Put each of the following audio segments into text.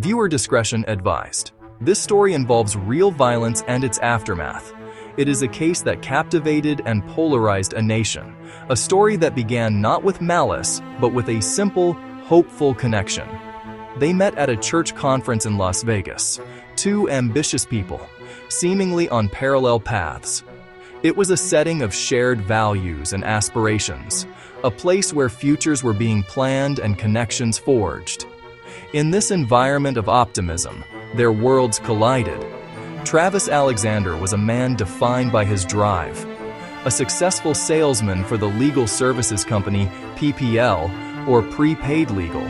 Viewer discretion advised. This story involves real violence and its aftermath. It is a case that captivated and polarized a nation, a story that began not with malice, but with a simple, hopeful connection. They met at a church conference in Las Vegas, two ambitious people, seemingly on parallel paths. It was a setting of shared values and aspirations, a place where futures were being planned and connections forged. In this environment of optimism, their worlds collided. Travis Alexander was a man defined by his drive. A successful salesman for the legal services company PPL, or prepaid legal,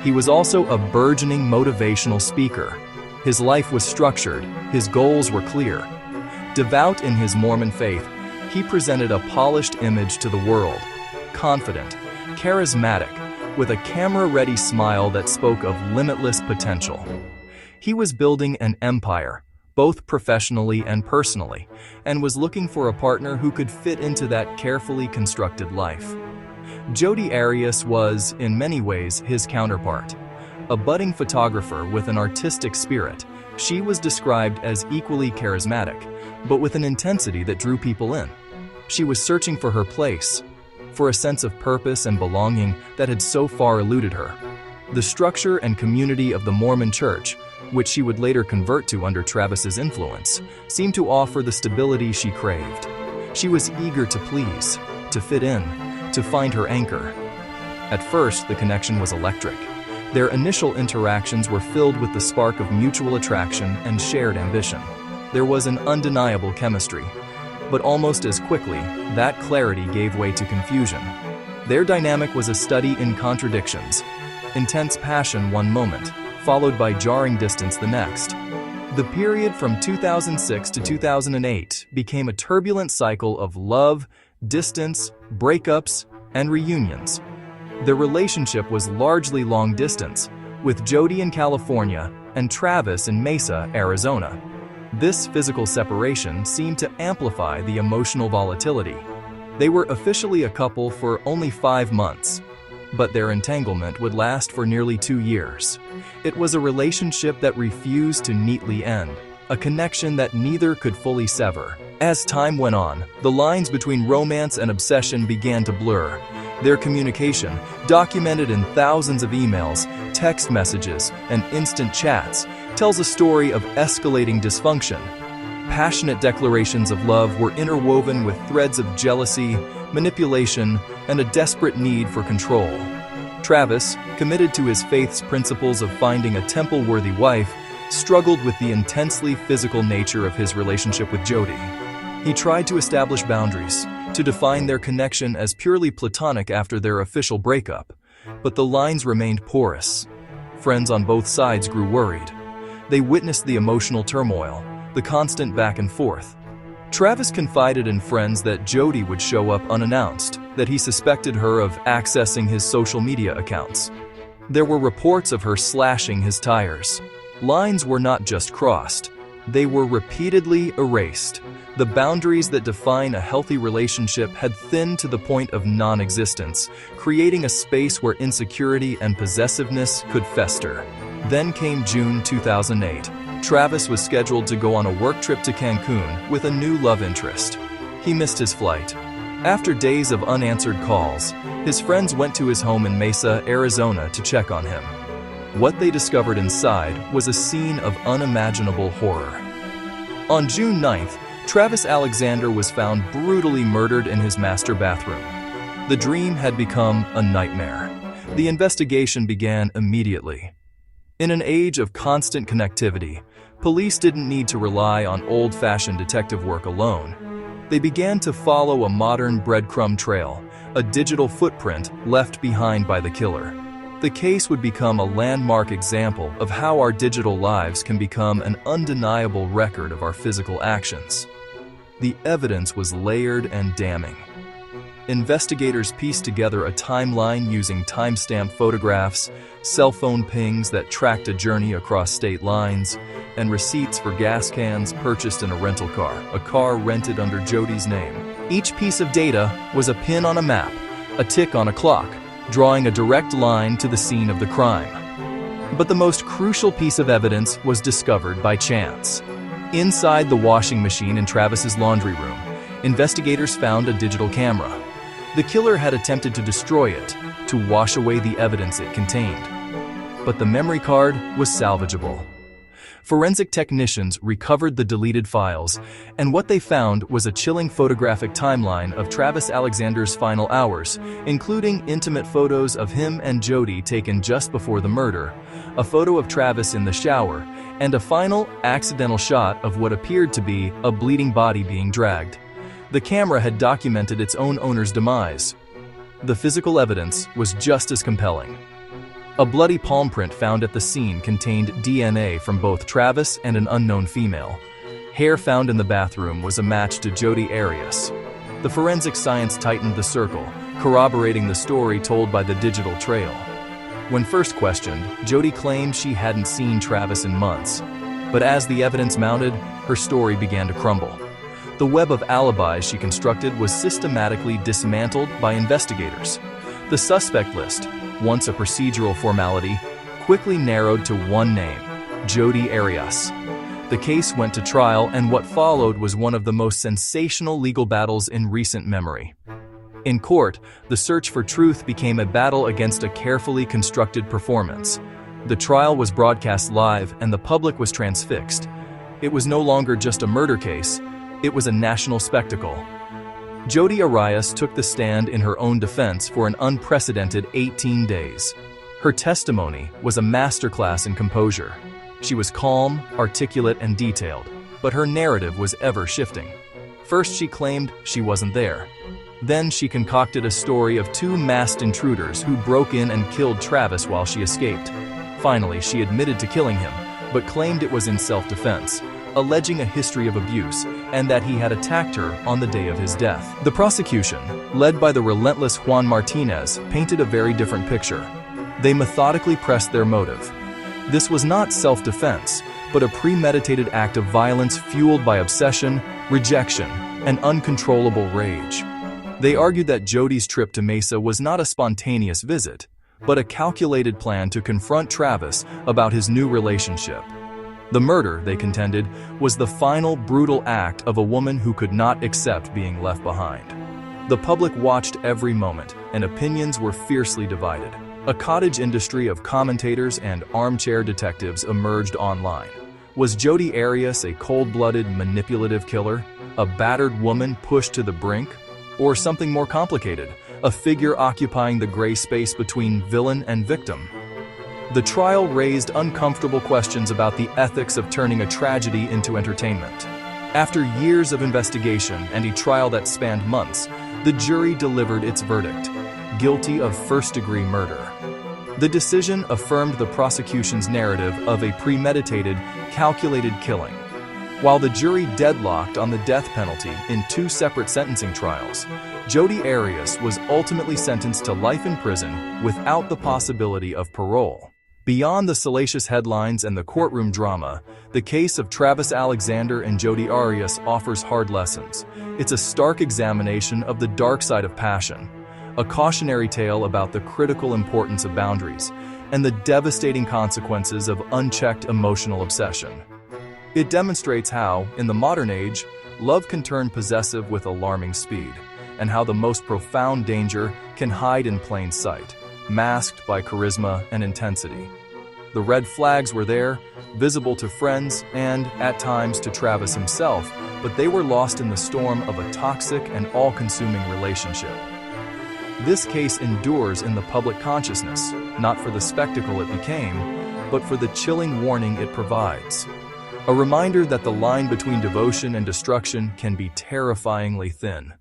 he was also a burgeoning motivational speaker. His life was structured, his goals were clear. Devout in his Mormon faith, he presented a polished image to the world, confident, charismatic, with a camera-ready smile that spoke of limitless potential. He was building an empire, both professionally and personally, and was looking for a partner who could fit into that carefully constructed life. Jodi Arias was, in many ways, his counterpart. A budding photographer with an artistic spirit, she was described as equally charismatic, but with an intensity that drew people in. She was searching for her place, for a sense of purpose and belonging that had so far eluded her. The structure and community of the Mormon Church, which she would later convert to under Travis's influence, seemed to offer the stability she craved. She was eager to please, to fit in, to find her anchor. At first, the connection was electric. Their initial interactions were filled with the spark of mutual attraction and shared ambition. There was an undeniable chemistry. But almost as quickly, that clarity gave way to confusion. Their dynamic was a study in contradictions. Intense passion one moment, followed by jarring distance the next. The period from 2006 to 2008 became a turbulent cycle of love, distance, breakups, and reunions. Their relationship was largely long distance, with Jodi in California and Travis in Mesa, Arizona. This physical separation seemed to amplify the emotional volatility. They were officially a couple for only 5 months, but their entanglement would last for nearly 2 years. It was a relationship that refused to neatly end, a connection that neither could fully sever. As time went on, the lines between romance and obsession began to blur. Their communication, documented in thousands of emails, text messages, and instant chats, tells a story of escalating dysfunction. Passionate declarations of love were interwoven with threads of jealousy, manipulation, and a desperate need for control. Travis, committed to his faith's principles of finding a temple-worthy wife, struggled with the intensely physical nature of his relationship with Jodi. He tried to establish boundaries, to define their connection as purely platonic after their official breakup, but the lines remained porous. Friends on both sides grew worried. They witnessed the emotional turmoil, the constant back and forth. Travis confided in friends that Jodi would show up unannounced, that he suspected her of accessing his social media accounts. There were reports of her slashing his tires. Lines were not just crossed, they were repeatedly erased. The boundaries that define a healthy relationship had thinned to the point of non-existence, creating a space where insecurity and possessiveness could fester. Then came June 2008. Travis was scheduled to go on a work trip to Cancun with a new love interest. He missed his flight. After days of unanswered calls, his friends went to his home in Mesa, Arizona to check on him. What they discovered inside was a scene of unimaginable horror. On June 9th, Travis Alexander was found brutally murdered in his master bathroom. The dream had become a nightmare. The investigation began immediately. In an age of constant connectivity, police didn't need to rely on old-fashioned detective work alone. They began to follow a modern breadcrumb trail, a digital footprint left behind by the killer. The case would become a landmark example of how our digital lives can become an undeniable record of our physical actions. The evidence was layered and damning. Investigators pieced together a timeline using timestamp photographs, cell phone pings that tracked a journey across state lines, and receipts for gas cans purchased in a car rented under Jodi's name. Each piece of data was a pin on a map, a tick on a clock, drawing a direct line to the scene of the crime. But the most crucial piece of evidence was discovered by chance. Inside the washing machine in Travis's laundry room, investigators found a digital camera. The killer had attempted to destroy it, to wash away the evidence it contained. But the memory card was salvageable. Forensic technicians recovered the deleted files, and what they found was a chilling photographic timeline of Travis Alexander's final hours, including intimate photos of him and Jodi taken just before the murder, a photo of Travis in the shower, and a final, accidental shot of what appeared to be a bleeding body being dragged. The camera had documented its own owner's demise. The physical evidence was just as compelling. A bloody palm print found at the scene contained DNA from both Travis and an unknown female. Hair found in the bathroom was a match to Jodi Arias. The forensic science tightened the circle, corroborating the story told by the digital trail. When first questioned, Jodi claimed she hadn't seen Travis in months. But as the evidence mounted, her story began to crumble. The web of alibis she constructed was systematically dismantled by investigators. The suspect list, once a procedural formality, quickly narrowed to one name: Jodi Arias. The case went to trial, and what followed was one of the most sensational legal battles in recent memory. In court, the search for truth became a battle against a carefully constructed performance. The trial was broadcast live, and the public was transfixed. It was no longer just a murder case, it was a national spectacle. Jodi Arias took the stand in her own defense for an unprecedented 18 days. Her testimony was a masterclass in composure. She was calm, articulate, and detailed, but her narrative was ever shifting. First, she claimed she wasn't there. Then she concocted a story of two masked intruders who broke in and killed Travis while she escaped. Finally, she admitted to killing him, but claimed it was in self-defense, alleging a history of abuse and that he had attacked her on the day of his death. The prosecution, led by the relentless Juan Martinez, painted a very different picture. They methodically pressed their motive. This was not self-defense, but a premeditated act of violence fueled by obsession, rejection, and uncontrollable rage. They argued that Jodi's trip to Mesa was not a spontaneous visit, but a calculated plan to confront Travis about his new relationship. The murder, they contended, was the final brutal act of a woman who could not accept being left behind. The public watched every moment, and opinions were fiercely divided. A cottage industry of commentators and armchair detectives emerged online. Was Jodi Arias a cold-blooded, manipulative killer, a battered woman pushed to the brink, or something more complicated, a figure occupying the gray space between villain and victim? The trial raised uncomfortable questions about the ethics of turning a tragedy into entertainment. After years of investigation and a trial that spanned months, the jury delivered its verdict: guilty of first-degree murder. The decision affirmed the prosecution's narrative of a premeditated, calculated killing. While the jury deadlocked on the death penalty in two separate sentencing trials, Jodi Arias was ultimately sentenced to life in prison without the possibility of parole. Beyond the salacious headlines and the courtroom drama, the case of Travis Alexander and Jodi Arias offers hard lessons. It's a stark examination of the dark side of passion, a cautionary tale about the critical importance of boundaries, and the devastating consequences of unchecked emotional obsession. It demonstrates how, in the modern age, love can turn possessive with alarming speed, and how the most profound danger can hide in plain sight, masked by charisma and intensity. The red flags were there, visible to friends and, at times, to Travis himself, but they were lost in the storm of a toxic and all-consuming relationship. This case endures in the public consciousness, not for the spectacle it became, but for the chilling warning it provides. A reminder that the line between devotion and destruction can be terrifyingly thin.